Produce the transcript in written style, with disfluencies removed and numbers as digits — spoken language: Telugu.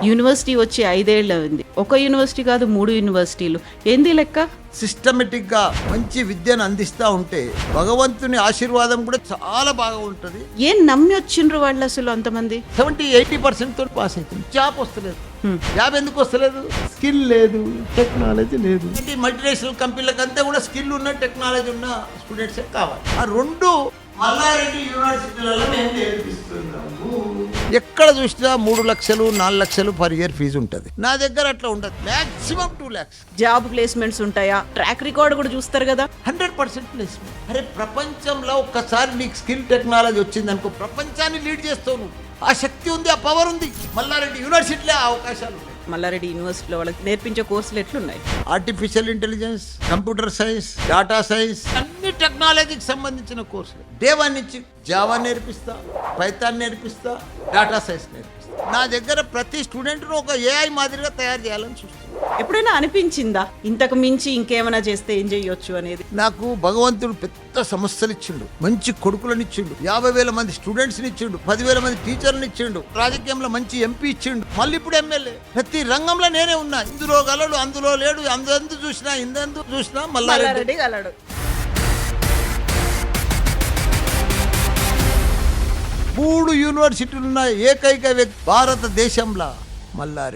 యూనివర్సిటీ వచ్చి 5 ఏళ్ళు అయింది. ఒక యూనివర్సిటీ కాదు 3 యూనివర్సిటీలు. ఏంది లెక్క? సిస్టమేటిక్ గా మంచి విద్యను అందిస్తా ఉంటే భగవంతుని ఆశీర్వాదం కూడా చాలా బాగా ఉంటది. ఏం నమ్మి వచ్చిండ్రు వాళ్ళు అసలు అంతమంది? 70-80% తో పాస్ అవుతుంది. జాబ్ వస్తలేదు. జాబ్ ఎందుకు వస్తలేదు? స్కిల్ లేదు, టెక్నాలజీ లేదు. మల్టీనేషనల్ కంపెనీలకు అంతా కూడా స్కిల్ ఉన్న టెక్నాలజీ ఉన్న స్టూడెంట్స్ కావాలి. ఆ రెండు మల్లారెడ్డి యూనివర్సిటీలలో మేము నేర్పిస్తున్నాము. ఎక్కడ చూసినా 3 లక్షలు 4 లక్షలు పర్ ఇయర్ ఫీజు ఉంటుంది. నా దగ్గర అట్లా ఉండదు. Maximum 2 lakhs. జాబ్ ప్లేస్మెంట్స్ ఉంటాయా? ట్రాక్ రికార్డ్ కూడా చూస్తారు కదా. 100% ప్లేస్మెంట్. అరే ప్రపంచంలో ఒక్కసారి నీకు స్కిల్ టెక్నాలజీ వచ్చింది అనుకో, ప్రపంచాన్ని లీడ్ చేస్తావు నువ్వు. ఆ శక్తి ఉంది, ఆ పవర్ ఉంది. మల్లారెడ్డి యూనివర్సిటీలో ఆ అవకాశాలు ఉన్నాయి. మల్లారెడ్డి యూనివర్సిటీలో వాళ్ళకి నేర్పించే కోర్సులు ఎట్లున్నాయి? Artificial intelligence, computer science, data science, అన్ని టెక్నాలజీకి సంబంధించిన కోర్సులు. డే 1 నుంచి జావా నేర్పిస్తా, పైథాన్ నేర్పిస్తా, డేటా సైన్స్ నేర్పిస్తా. నా దగ్గర ప్రతి స్టూడెంట్ను ఒక ఏఐ మాదిరిగా తయారు చేయాలని చూస్తాను. ఎప్పుడైనా అనిపించిందా ఇంతకు మించి ఇంకేమైనా చేస్తే ఏం చేయొచ్చు అనేది? నాకు భగవంతుడు పెద్ద సమస్యలు ఇచ్చిండు, మంచి కొడుకులను ఇచ్చిండు, 50,000 మంది స్టూడెంట్స్ని ఇచ్చిండు, 10,000 మంది టీచర్లను ఇచ్చిండు, రాజకీయంలో మంచి ఎంపీ ఇచ్చిండు, మళ్ళీ ఇప్పుడు ఎమ్మెల్యే. ప్రతి రంగంలో నేనే ఉన్నా. ఇందులో గలడు, అందులో లేడు, అందు చూసినా ఇందందు చూసినా మల్లారెడ్డి గలడు. 3 యూనివర్సిటీలు ఉన్న ఏకైక వ్యక్తి భారతదేశంలో మల్లారెడ్డి.